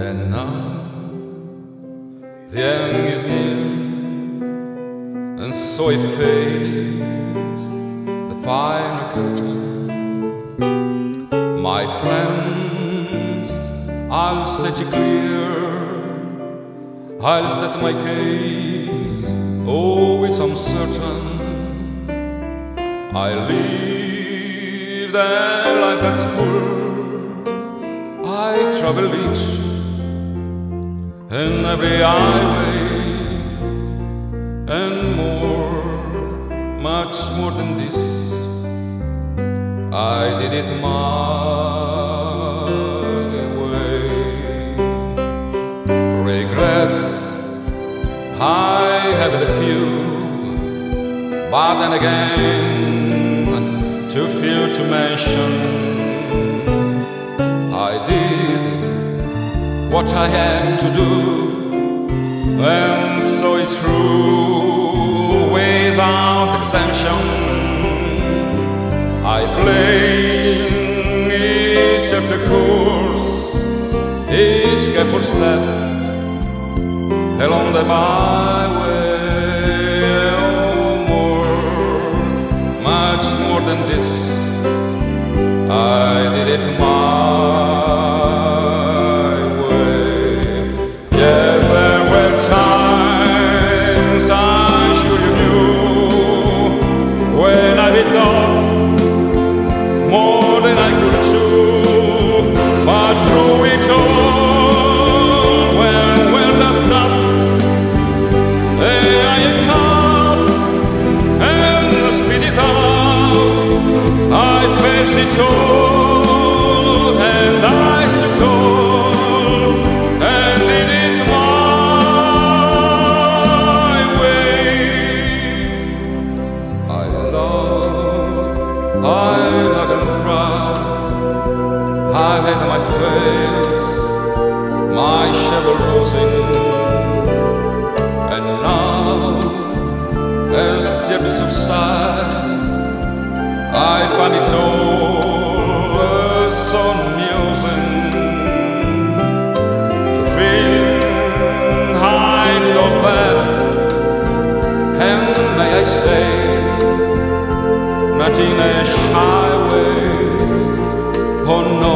And now the end is near, and so I face the final curtain. My friends, I'll set you clear, I'll state my case, oh, it's uncertain. I live that life that's full, I travel each and every highway, and more, much more than this, I did it my way. Regrets, I have a few, but then again, too few to mention. I did what I had to do, and so it's true, without exemption. I blame each chapter course, each careful step along the byway. Oh, more, much more than this, I did it my way. Yeah, there were times I'm sure you knew when I did all more than I could chew, but through it all, when I stopped, I caught and I spit it out. I face it all, and I stood tall, and did it my way. I love and proud, I've had my face, my shadow losing, and now, as the episode subsides, I find it all so amusing to feel I did all that, and may I say, not in a shy way, oh no,